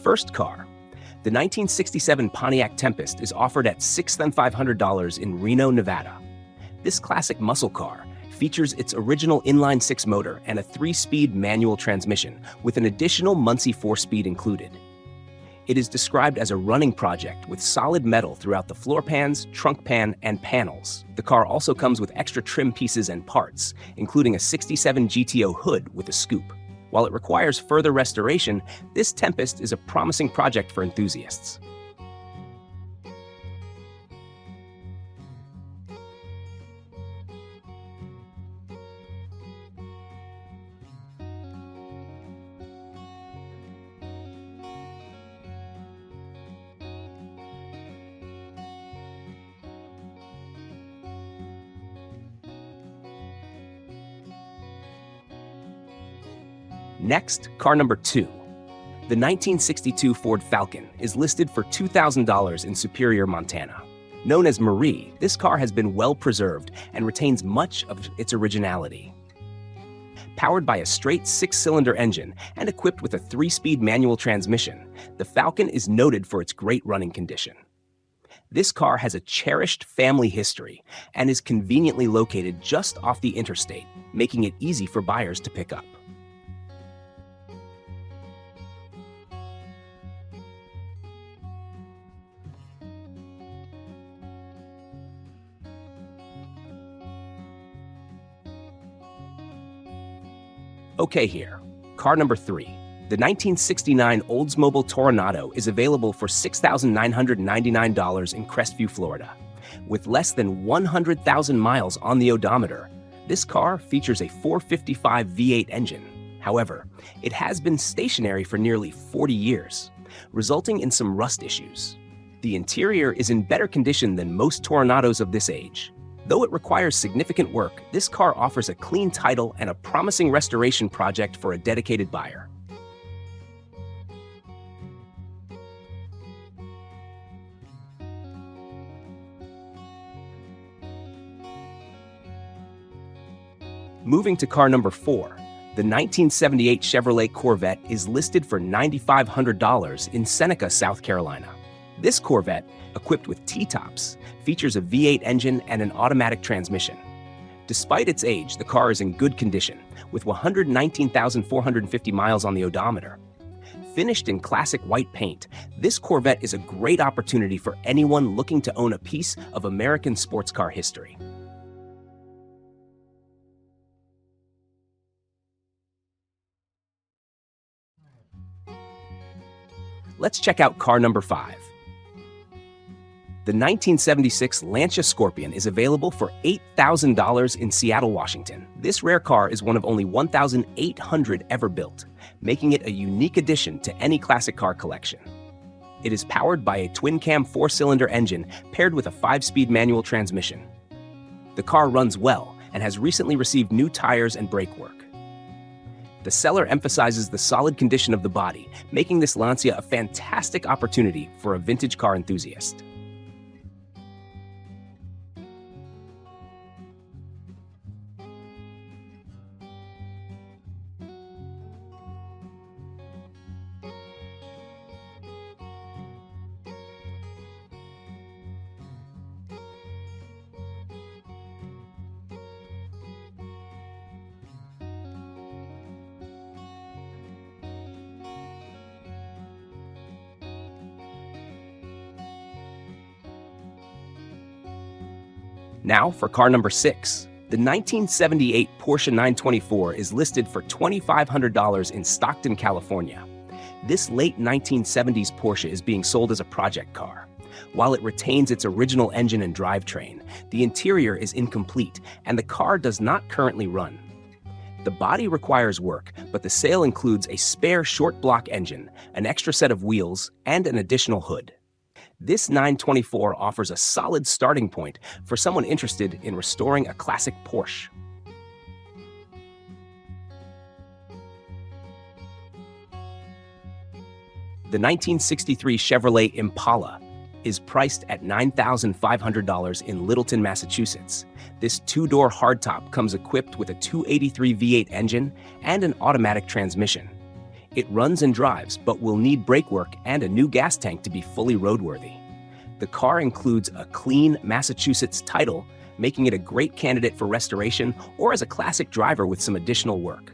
First car. The 1967 Pontiac Tempest is offered at $6,500 in Reno, Nevada. This classic muscle car features its original inline-six motor and a 3-speed manual transmission with an additional Muncie 4-speed included. It is described as a running project with solid metal throughout the floor pans, trunk pan, and panels. The car also comes with extra trim pieces and parts, including a 67 GTO hood with a scoop. While it requires further restoration, this Tempest is a promising project for enthusiasts. Next, car number 2. The 1962 Ford Falcon is listed for $2,000 in Superior, Montana. Known as Marie, this car has been well preserved and retains much of its originality. Powered by a straight 6-cylinder engine and equipped with a 3-speed manual transmission, the Falcon is noted for its great running condition. This car has a cherished family history and is conveniently located just off the interstate, making it easy for buyers to pick up. Okay here, car number 3. The 1969 Oldsmobile Toronado is available for $6,999 in Crestview, Florida. With less than 100,000 miles on the odometer, this car features a 455 V8 engine. However, it has been stationary for nearly 40 years, resulting in some rust issues. The interior is in better condition than most Toronados of this age. Though it requires significant work, this car offers a clean title and a promising restoration project for a dedicated buyer. Moving to car number 4, the 1978 Chevrolet Corvette is listed for $9,500 in Seneca, South Carolina. This Corvette, equipped with T-tops, features a V8 engine and an automatic transmission. Despite its age, the car is in good condition, with 119,450 miles on the odometer. Finished in classic white paint, this Corvette is a great opportunity for anyone looking to own a piece of American sports car history. Let's check out car number 5. The 1976 Lancia Scorpion is available for $8,000 in Seattle, Washington. This rare car is one of only 1,800 ever built, making it a unique addition to any classic car collection. It is powered by a twin-cam 4-cylinder engine paired with a 5-speed manual transmission. The car runs well and has recently received new tires and brake work. The seller emphasizes the solid condition of the body, making this Lancia a fantastic opportunity for a vintage car enthusiast. Now for car number 6. The 1978 Porsche 924 is listed for $2,500 in Stockton, California. This late 1970s Porsche is being sold as a project car. While it retains its original engine and drivetrain, the interior is incomplete and the car does not currently run. The body requires work, but the sale includes a spare short block engine, an extra set of wheels, and an additional hood. This 924 offers a solid starting point for someone interested in restoring a classic Porsche. The 1963 Chevrolet Impala is priced at $9,500 in Littleton, Massachusetts. This 2-door hardtop comes equipped with a 283 V8 engine and an automatic transmission. It runs and drives, but will need brake work and a new gas tank to be fully roadworthy. The car includes a clean Massachusetts title, making it a great candidate for restoration or as a classic driver with some additional work.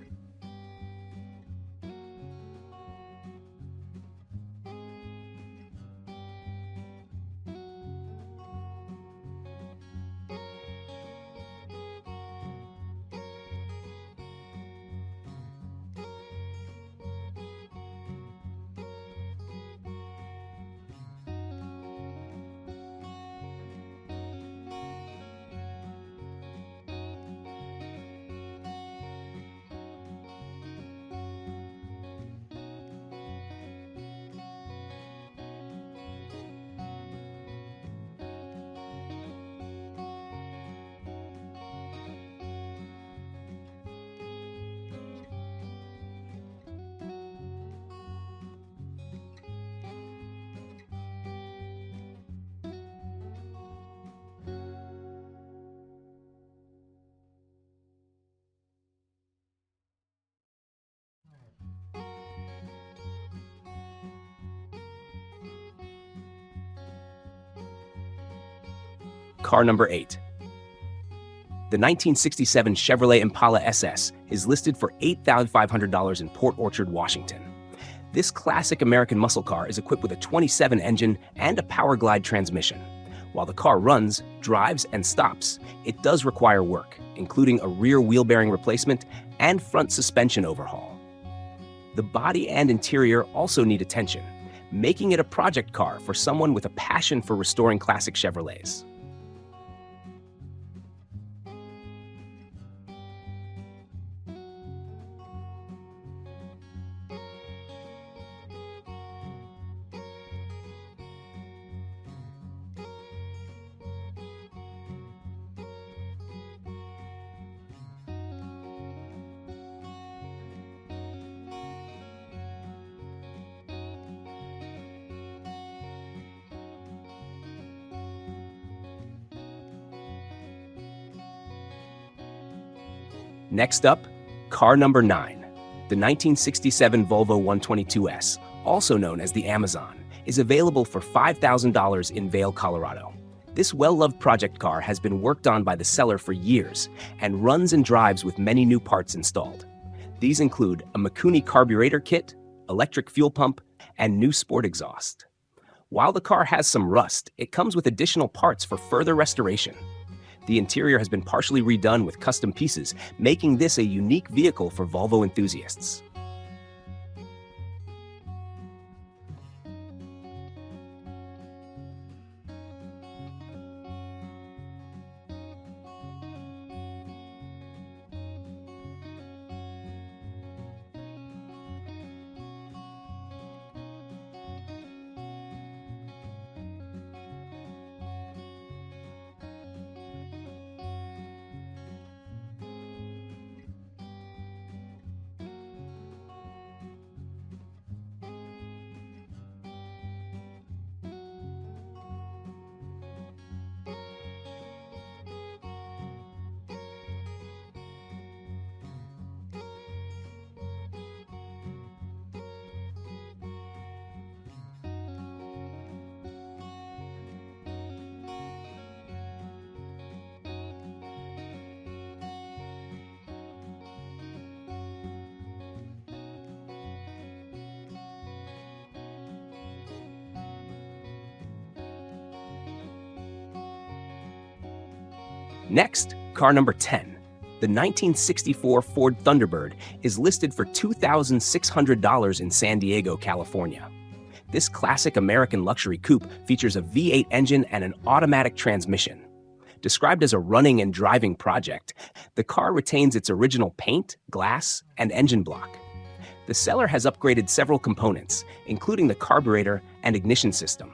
Car number 8. The 1967 Chevrolet Impala SS is listed for $8,500 in Port Orchard, Washington. This classic American muscle car is equipped with a 27 engine and a Powerglide transmission. While the car runs, drives, and stops, it does require work, including a rear wheel bearing replacement and front suspension overhaul. The body and interior also need attention, making it a project car for someone with a passion for restoring classic Chevrolets. Next up, car number 9. The 1967 Volvo 122S, also known as the Amazon, is available for $5,000 in Vail, Colorado. This well-loved project car has been worked on by the seller for years and runs and drives with many new parts installed. These include a Mikuni carburetor kit, electric fuel pump, and new sport exhaust. While the car has some rust, it comes with additional parts for further restoration. The interior has been partially redone with custom pieces, making this a unique vehicle for Volvo enthusiasts. Next, car number 10. The 1964 Ford Thunderbird is listed for $2,600 in San Diego, California. This classic American luxury coupe features a V8 engine and an automatic transmission. Described as a running and driving project, the car retains its original paint, glass, and engine block. The seller has upgraded several components, including the carburetor and ignition system.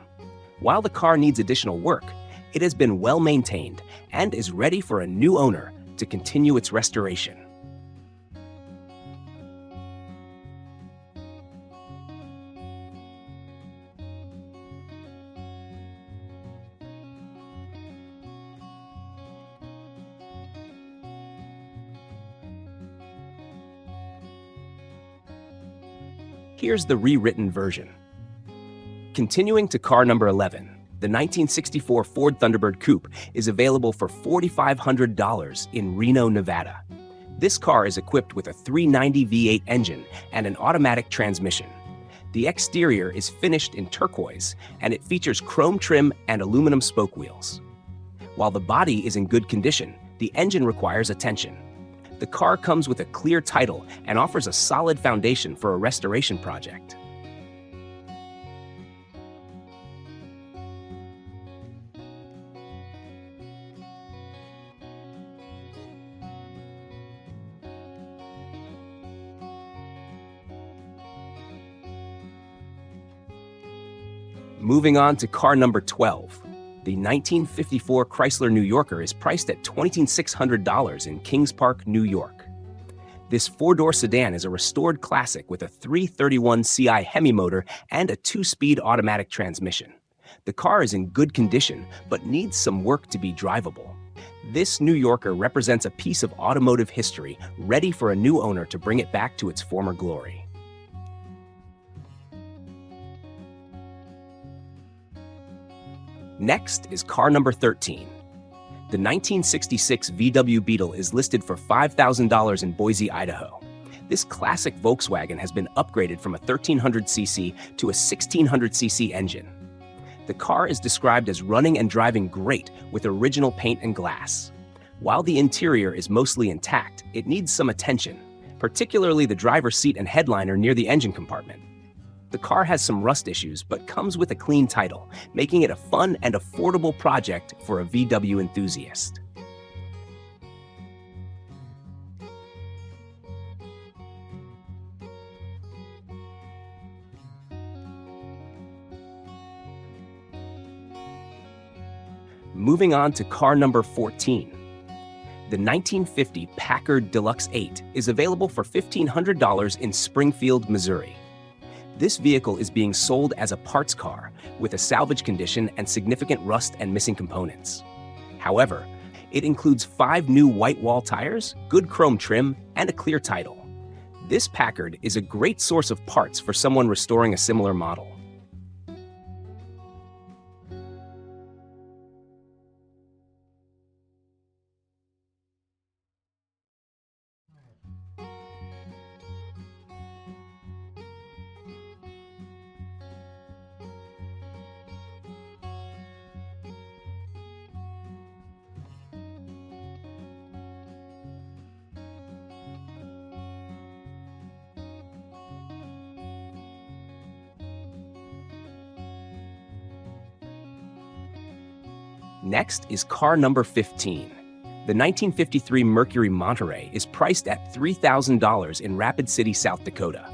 While the car needs additional work, it has been well maintained and is ready for a new owner to continue its restoration. Here's the rewritten version. Continuing to car number 11, the 1964 Ford Thunderbird Coupe is available for $4,500 in Reno, Nevada. This car is equipped with a 390 V8 engine and an automatic transmission. The exterior is finished in turquoise, and it features chrome trim and aluminum spoke wheels. While the body is in good condition, the engine requires attention. The car comes with a clear title and offers a solid foundation for a restoration project. Moving on to car number 12. The 1954 Chrysler New Yorker is priced at $2,600 in Kings Park, New York. This four-door sedan is a restored classic with a 331 Ci Hemi motor and a 2-speed automatic transmission. The car is in good condition, but needs some work to be drivable. This New Yorker represents a piece of automotive history, ready for a new owner to bring it back to its former glory. Next is car number 13. The 1966 VW Beetle is listed for $5,000 in Boise, Idaho. This classic Volkswagen has been upgraded from a 1300cc to a 1600cc engine. The car is described as running and driving great with original paint and glass. While the interior is mostly intact, it needs some attention, particularly the driver's seat and headliner near the engine compartment. The car has some rust issues, but comes with a clean title, making it a fun and affordable project for a VW enthusiast. Moving on to car number 14. The 1950 Packard Deluxe 8 is available for $1,500 in Springfield, Missouri. This vehicle is being sold as a parts car with a salvage condition and significant rust and missing components. However, it includes 5 new white wall tires, good chrome trim, and a clear title. This Packard is a great source of parts for someone restoring a similar model. Next is car number 15. The 1953 Mercury Monterey is priced at $3,000 in Rapid City, South Dakota.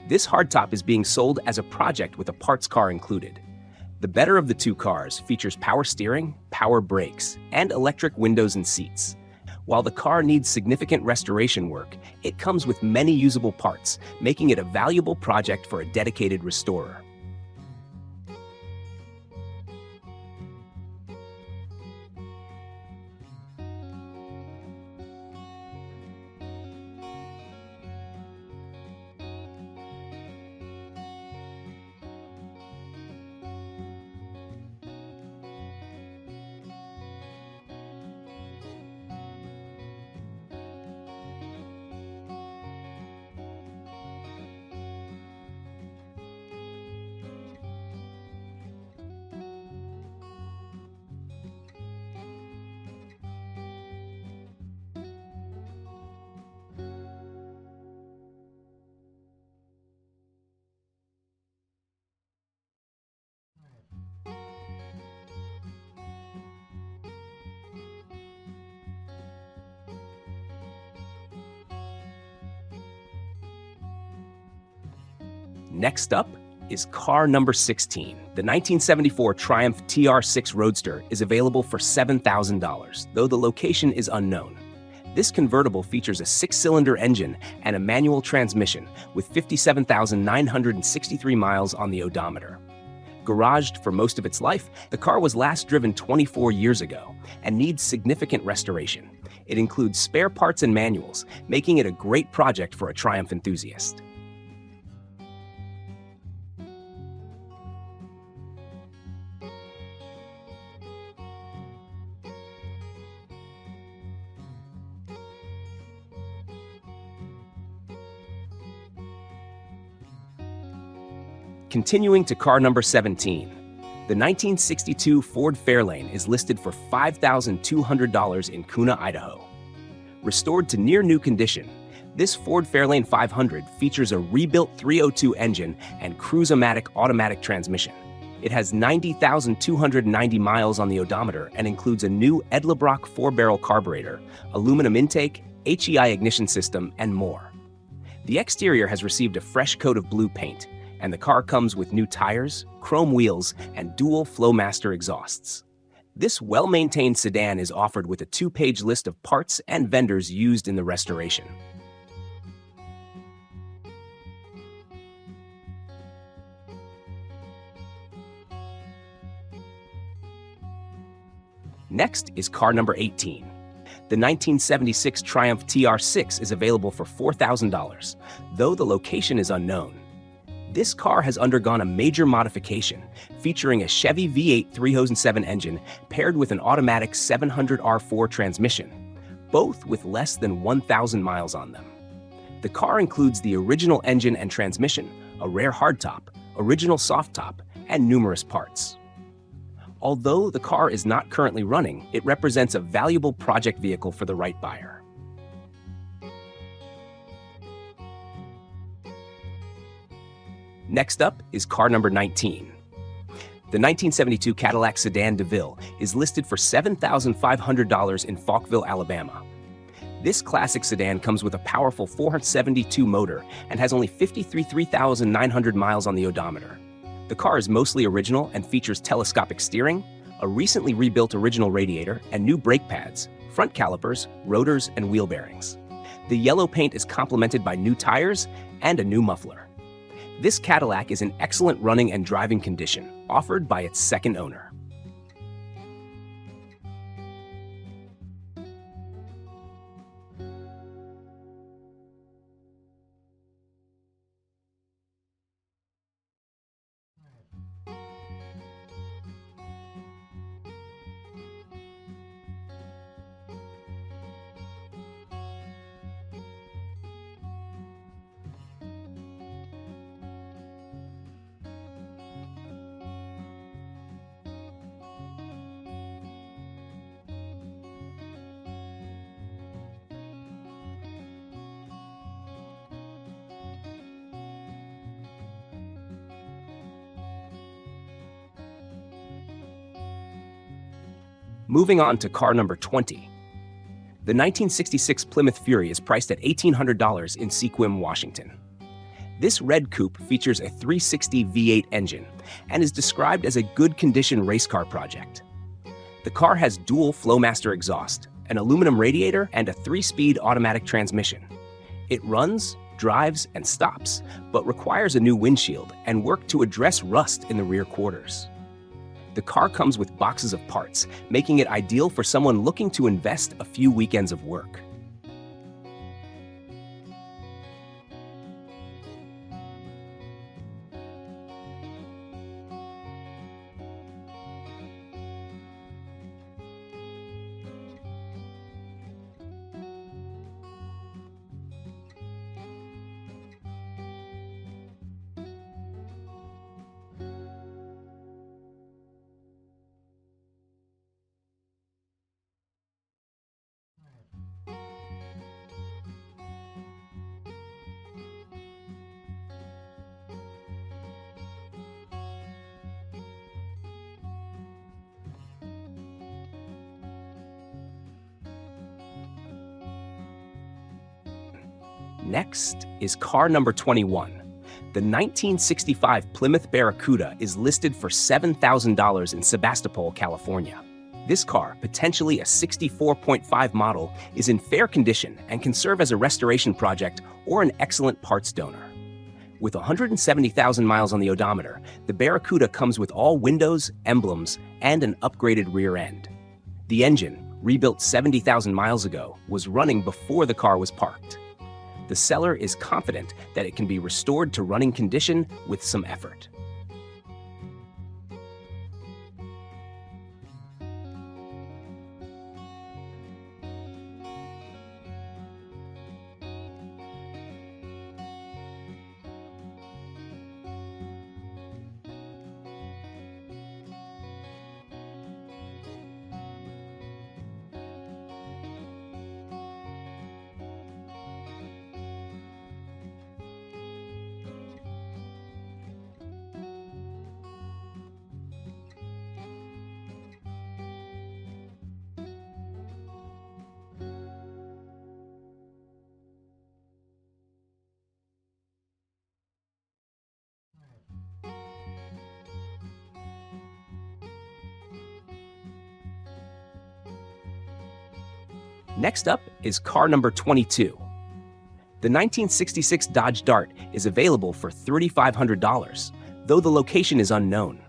This hardtop is being sold as a project with a parts car included. The better of the two cars features power steering, power brakes, and electric windows and seats. While the car needs significant restoration work, it comes with many usable parts, making it a valuable project for a dedicated restorer. Next up is car number 16. The 1974 Triumph TR6 Roadster is available for $7,000, though the location is unknown. This convertible features a 6-cylinder engine and a manual transmission with 57,963 miles on the odometer. Garaged for most of its life, the car was last driven 24 years ago and needs significant restoration. It includes spare parts and manuals, making it a great project for a Triumph enthusiast. Continuing to car number 17. The 1962 Ford Fairlane is listed for $5,200 in Kuna, Idaho. Restored to near new condition, this Ford Fairlane 500 features a rebuilt 302 engine and Cruise-O-Matic automatic transmission. It has 90,290 miles on the odometer and includes a new Edelbrock 4-barrel carburetor, aluminum intake, HEI ignition system, and more. The exterior has received a fresh coat of blue paint, and the car comes with new tires, chrome wheels, and dual Flowmaster exhausts. This well-maintained sedan is offered with a 2-page list of parts and vendors used in the restoration. Next is car number 18. The 1976 Triumph TR6 is available for $4,000, though the location is unknown. This car has undergone a major modification, featuring a Chevy V8 307 engine paired with an automatic 700R4 transmission, both with less than 1,000 miles on them. The car includes the original engine and transmission, a rare hardtop, original soft top, and numerous parts. Although the car is not currently running, it represents a valuable project vehicle for the right buyer. Next up is car number 19. The 1972 Cadillac Sedan DeVille is listed for $7,500 in Falkville, Alabama. This classic sedan comes with a powerful 472 motor and has only 53,900 miles on the odometer. The car is mostly original and features telescopic steering, a recently rebuilt original radiator, and new brake pads, front calipers, rotors, and wheel bearings. The yellow paint is complemented by new tires and a new muffler. This Cadillac is in excellent running and driving condition, offered by its second owner. Moving on to car number 20. The 1966 Plymouth Fury is priced at $1,800 in Sequim, Washington. This red coupe features a 360 V8 engine and is described as a good condition race car project. The car has dual Flowmaster exhaust, an aluminum radiator, and a 3-speed automatic transmission. It runs, drives, and stops, but requires a new windshield and work to address rust in the rear quarters. The car comes with boxes of parts, making it ideal for someone looking to invest a few weekends of work. Next is car number 21. The 1965 Plymouth Barracuda is listed for $7,000 in Sebastopol, California. This car, potentially a 64.5 model, is in fair condition and can serve as a restoration project or an excellent parts donor. With 170,000 miles on the odometer, the Barracuda comes with all windows, emblems, and an upgraded rear end. The engine, rebuilt 70,000 miles ago, was running before the car was parked. The seller is confident that it can be restored to running condition with some effort. Next up is car number 22. The 1966 Dodge Dart is available for $3,500, though the location is unknown.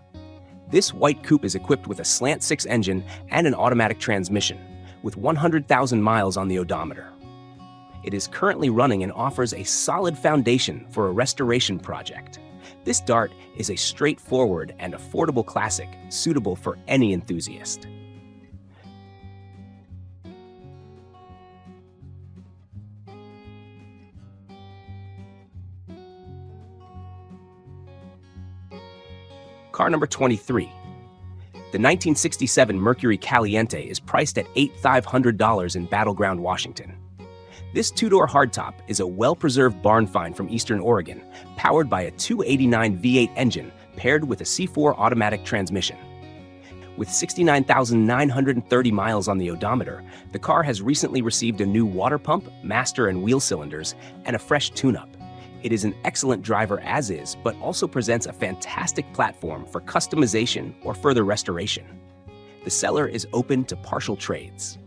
This white coupe is equipped with a slant 6 engine and an automatic transmission, with 100,000 miles on the odometer. It is currently running and offers a solid foundation for a restoration project. This Dart is a straightforward and affordable classic suitable for any enthusiast. Car number 23. The 1967 Mercury Caliente is priced at $8,500 in Battleground, Washington. This two-door hardtop is a well-preserved barn find from Eastern Oregon, powered by a 289 V8 engine paired with a C4 automatic transmission. With 69,930 miles on the odometer, the car has recently received a new water pump, master and wheel cylinders, and a fresh tune-up. It is an excellent driver as is, but also presents a fantastic platform for customization or further restoration. The seller is open to partial trades.